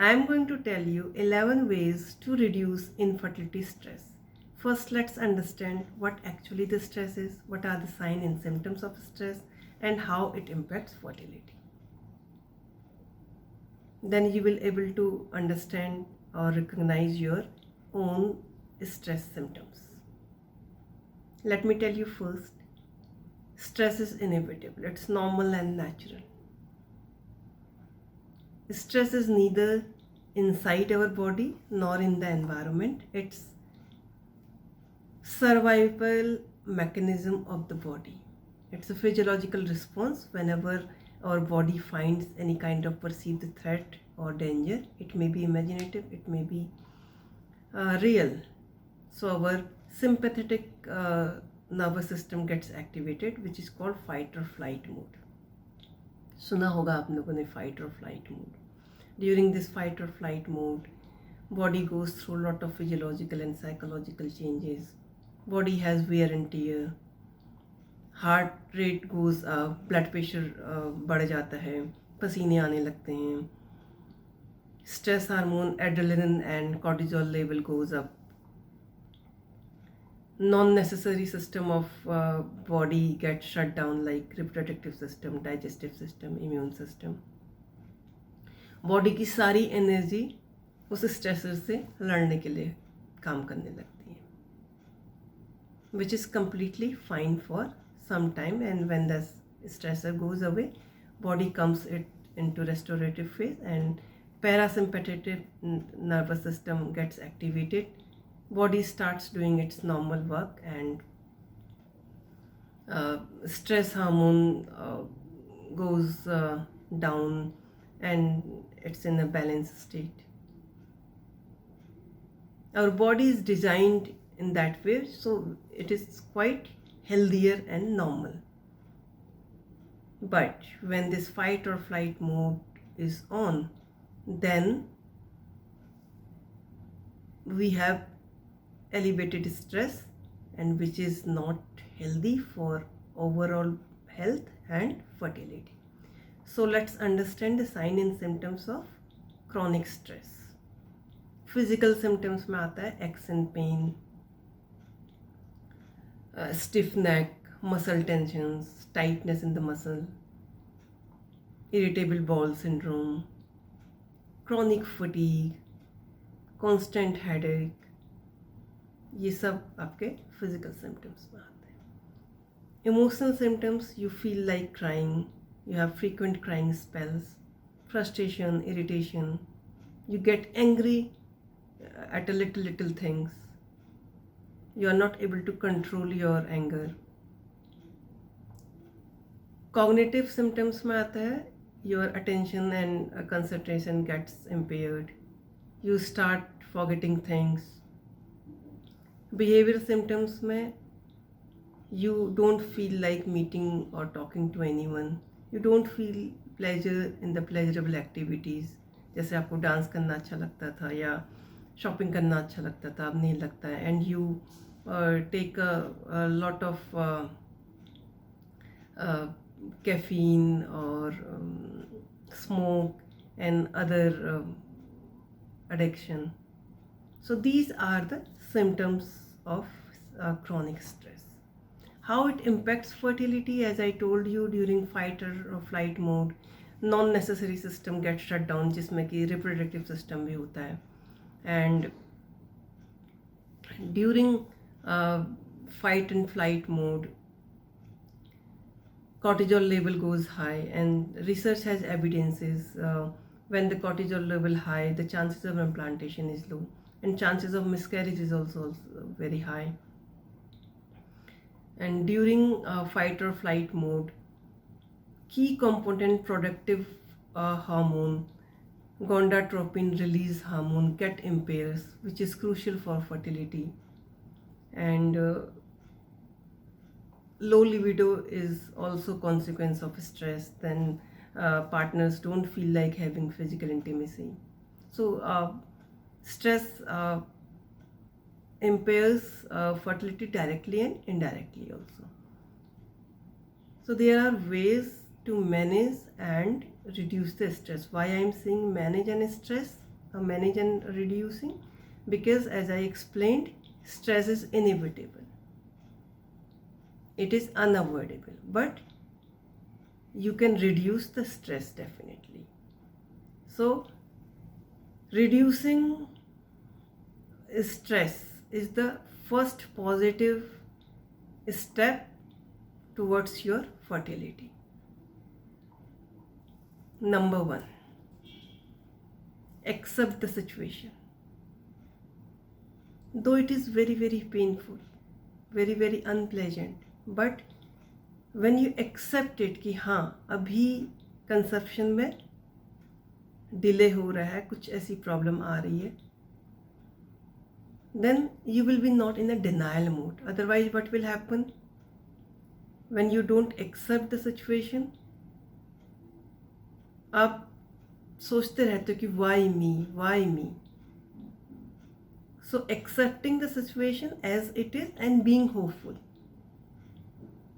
I am going to tell you 11 ways to reduce infertility stress. First, let's understand what actually the stress is, what are the signs and symptoms of stress, and how it impacts fertility. Then you will able to understand or recognize your own stress symptoms. Let me tell you first, stress is inevitable, it's normal and natural. Stress is neither inside our body nor in the environment. It's survival mechanism of the body. It's a physiological response whenever our body finds any kind of perceived threat or danger. It may be imaginative, it may be real. So our sympathetic nervous system gets activated, which is called fight or flight mode. सुना होगा आप लोगों ने fight or flight mode. During this fight or flight mode, body goes through a lot of physiological and psychological changes. Body has wear and tear. Heart rate goes up, blood pressure बढ़ जाता है, पसीने आने लगते हैं. Stress hormone, adrenaline and cortisol level goes up. Non-necessary system of body gets shut down, like reproductive system, digestive system, immune system. Body की सारी energy उस स्ट्रेसर से लड़ने के लिए काम करने लगती है, which is completely fine for some time, and when the stressor goes away, body comes into restorative phase and parasympathetic nervous system gets activated. Body starts doing its normal work and stress hormone goes down and it's in a balanced state. Our body is designed in that way, so it is quite healthier and normal. But when this fight or flight mode is on, then we have elevated stress, and which is not healthy for overall health and fertility. So let's understand the sign and symptoms of chronic stress. Physical symptoms में आता है aches and pain, stiff neck, muscle tensions, tightness in the muscle, irritable bowel syndrome, chronic fatigue, constant headache. ये सब आपके physical symptoms में आते हैं. Emotional symptoms, you feel like crying, you have frequent crying spells, frustration, irritation, you get angry at a little things, you are not able to control your anger. Cognitive symptoms में आता है, your attention and concentration gets impaired, you start forgetting things. Behavioral symptoms में you don't feel like meeting or talking to anyone, you don't feel pleasure in the pleasurable activities. जैसे आपको dance करना अच्छा लगता था या शॉपिंग करना अच्छा लगता था, अब नहीं लगता है, and you take a lot of caffeine or smoke and other addiction. So these are the symptoms of chronic stress. How it impacts fertility, as I told you, during fight or flight mode, non-necessary system gets shut down, जिसमें कि reproductive system भी होता है, and during fight and flight mode, cortisol level goes high, and research has evidences when the cortisol level high, the chances of implantation is low, and chances of miscarriage is also very high. And during fight or flight mode, key component productive hormone, gonadotropin release hormone, get impairs, which is crucial for fertility. And low libido is also consequence of stress. Then partners don't feel like having physical intimacy. So stress impairs fertility directly and indirectly also. So there are ways to manage and reduce the stress. Why I am saying manage and stress? manage and reducing, because as I explained, stress is inevitable. It is unavoidable, but you can reduce the stress definitely. So reducing stress is the first positive step towards your fertility. Number 1, accept the situation. Though it is very, very painful, very, very unpleasant, but when you accept it कि हाँ अभी conception में delay हो रहा है, कुछ ऐसी problem आ रही है, then you will be not in a denial mode. Otherwise what will happen? When you don't accept the situation, आप सोचते रहते हो कि why me. So accepting the situation as it is and being hopeful,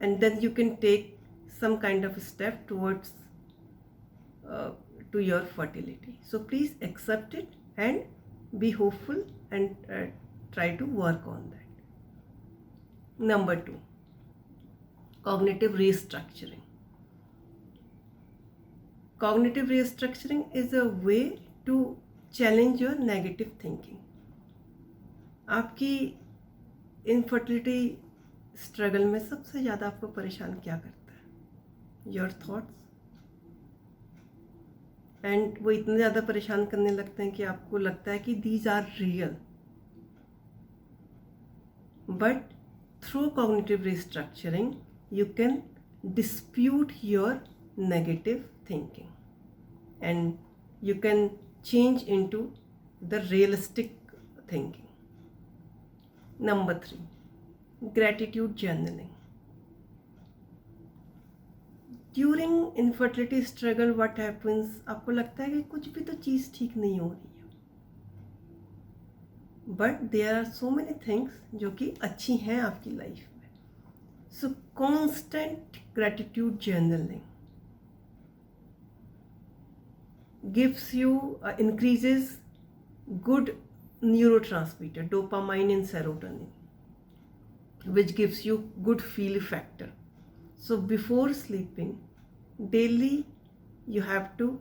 and then you can take some kind of a step towards to your fertility. So please accept it and be hopeful and try to work on that. Number 2, cognitive restructuring. Cognitive restructuring is a way to challenge your negative thinking. आपकी infertility struggle में सबसे ज़्यादा आपको परेशान क्या करता है? Your thoughts. And वो इतने ज़्यादा परेशान करने लगते हैं कि आपको लगता है कि these are real. But through cognitive restructuring you can dispute your negative thinking and you can change into the realistic thinking. Number 3, gratitude journaling. During infertility struggle what happens, आपको लगता है कि कुछ भी तो चीज़ ठीक नहीं हो रही है, but there are so many things जो कि अच्छी हैं आपकी लाइफ में. So constant gratitude journaling gives you increases good neurotransmitter dopamine and serotonin, which gives you good feel factor. So before sleeping daily you have to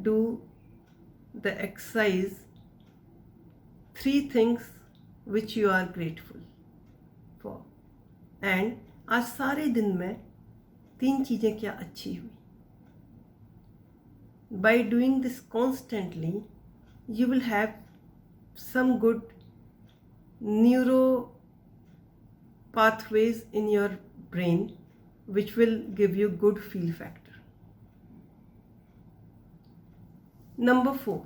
do the exercise 3 things which you are grateful for, and आज सारे दिन में 3 चीज़ें क्या अच्छी हुई. By doing this constantly, you will have some good neuro pathways in your brain which will give you good feel factor. Number 4,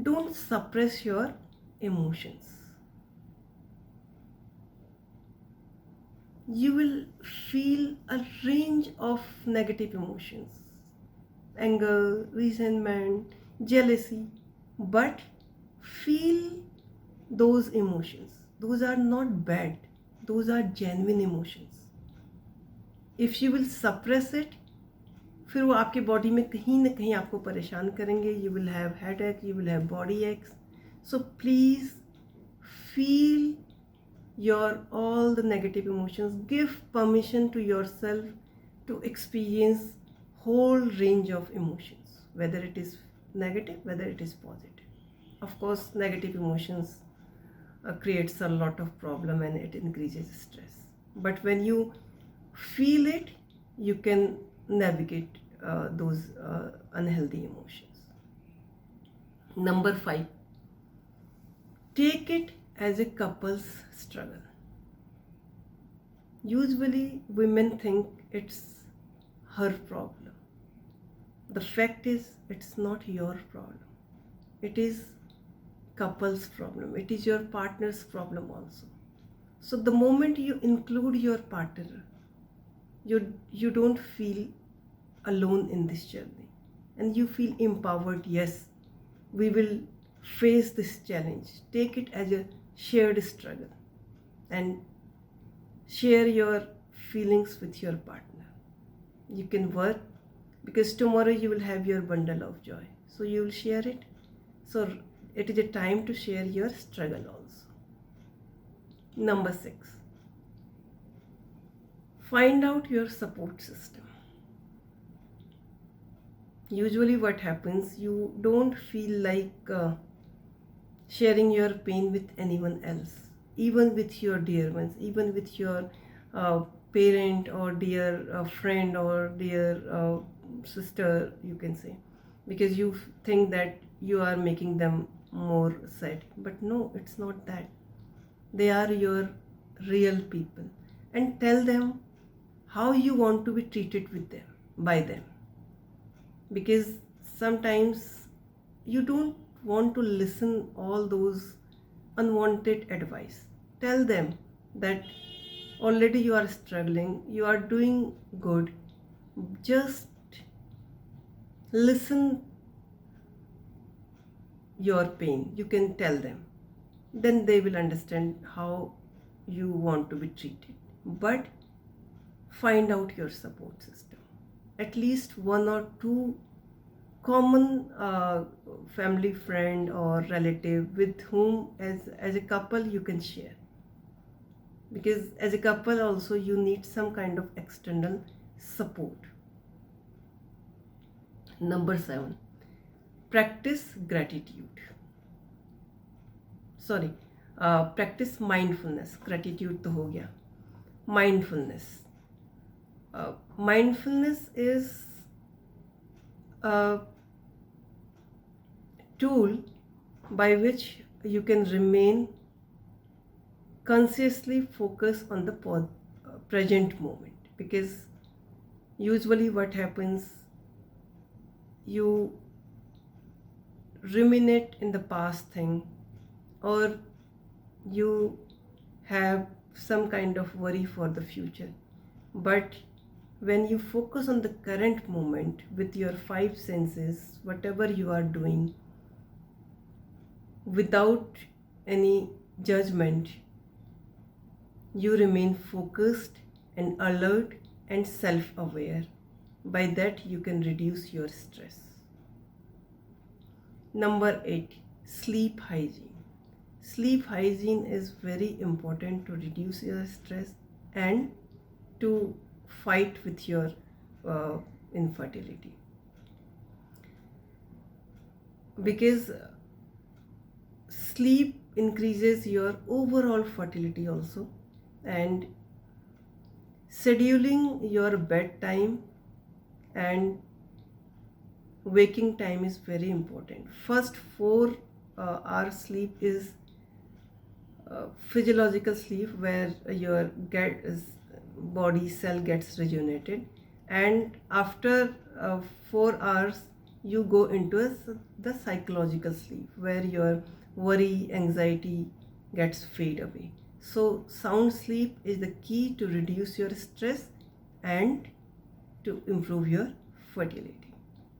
don't suppress your emotions. You will feel a range of negative emotions, anger, resentment, jealousy, but feel those emotions. Those are not bad, those are genuine emotions. If you will suppress it, फिर वो आपके body में कहीं ना कहीं आपको परेशान करेंगे. You will have headache, you will have body aches. So please feel your all the negative emotions. Give permission to yourself to experience whole range of emotions, whether it is negative, whether it is positive. Of course negative emotions creates a lot of problem and it increases stress, but when you feel it you can navigate those unhealthy emotions. Number 5, take it as a couple's struggle. Usually women think it's her problem. The fact is it's not your problem. It is couple's problem. It is your partner's problem also. So the moment you include your partner, you don't feel alone in this journey and you feel empowered. Yes, we will face this challenge. Take it as a shared struggle and share your feelings with your partner. You can work because tomorrow you will have your bundle of joy, so you will share it So it is a time to share your struggle also. Number 6, find out your support system. Usually what happens, you don't feel like sharing your pain with anyone else, even with your dear ones, even with your parent or dear friend or dear sister, you can say, because you think that you are making them more sad. But no, it's not that. They are your real people, and tell them how you want to be treated with them, by them, because sometimes you don't want to listen all those unwanted advice. Tell them that already you are struggling, you are doing good, just listen your pain. You can tell them, then they will understand how you want to be treated. But find out your support system, at least one or two common family friend or relative with whom as a couple you can share, because as a couple also you need some kind of external support. Number 7, practice gratitude. Practice mindfulness. Gratitude to ho gaya. Mindfulness is a tool by which you can remain consciously focused on the present moment, because usually what happens, you ruminate in the past thing, or you have some kind of worry for the future. But when you focus on the current moment with your 5 senses, whatever you are doing, without any judgment, you remain focused and alert and self-aware. By that you can reduce your stress. Number 8, sleep hygiene. Sleep hygiene is very important to reduce your stress and to fight with your infertility, because sleep increases your overall fertility also. And scheduling your bedtime and waking time is very important. First 4 hours sleep is physiological sleep, where your body cell gets rejuvenated, and after 4 hours you go into the psychological sleep, where your worry, anxiety gets fade away. So sound sleep is the key to reduce your stress and to improve your fertility.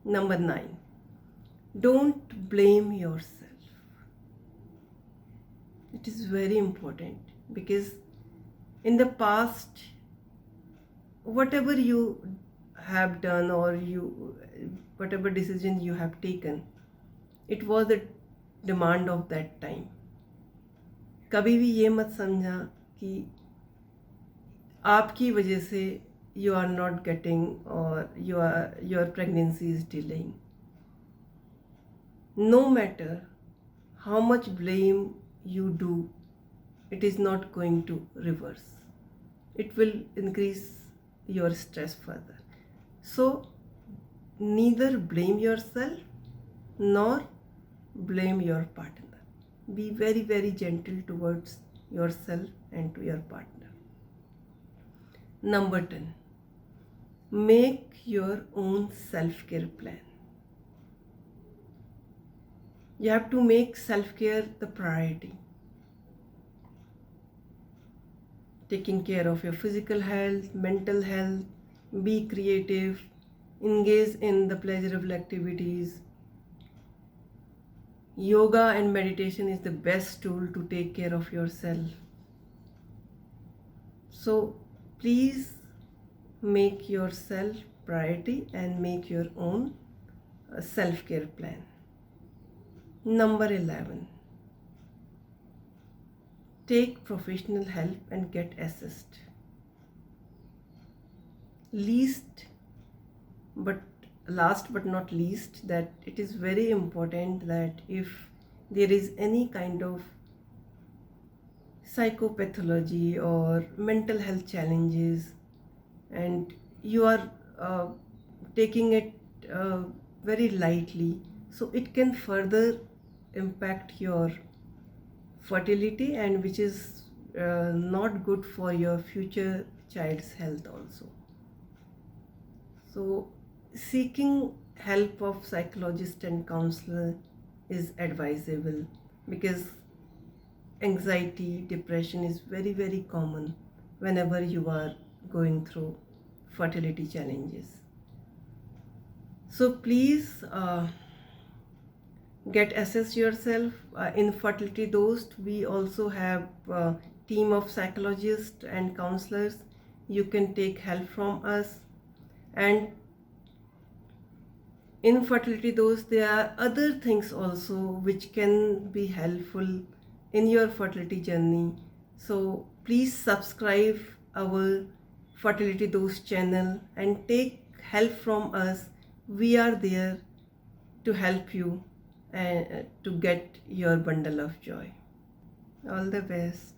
Number 9, don't blame yourself. It is very important, because in the past, whatever you have done or whatever decision you have taken, it was the demand of that time. कभी भी ये मत समझा कि आपकी वजह से you are not getting or your pregnancy is delaying. No matter how much blame you do, it is not going to reverse. It will increase your stress further. So neither blame yourself nor blame your partner. Be very, very gentle towards yourself and to your partner. Number 10, make your own self-care plan. You have to make self-care the priority. Taking care of your physical health, mental health, be creative, engage in the pleasurable activities. Yoga and meditation is the best tool to take care of yourself. So please make yourself priority and make your own self-care plan. Number 11, take professional help and get assist. Last but not least, that it is very important that if there is any kind of psychopathology or mental health challenges and you are taking it very lightly, so it can further impact your fertility, and which is not good for your future child's health also. So seeking help of psychologist and counselor is advisable, because anxiety, depression is very common whenever you are going through fertility challenges. So please get assess yourself. In Fertility Dost, we also have a team of psychologists and counselors. You can take help from us. And in Fertility Dost, there are other things also which can be helpful in your fertility journey. So please subscribe our Fertility Dost channel and take help from us. We are there to help you to get your bundle of joy. All the best.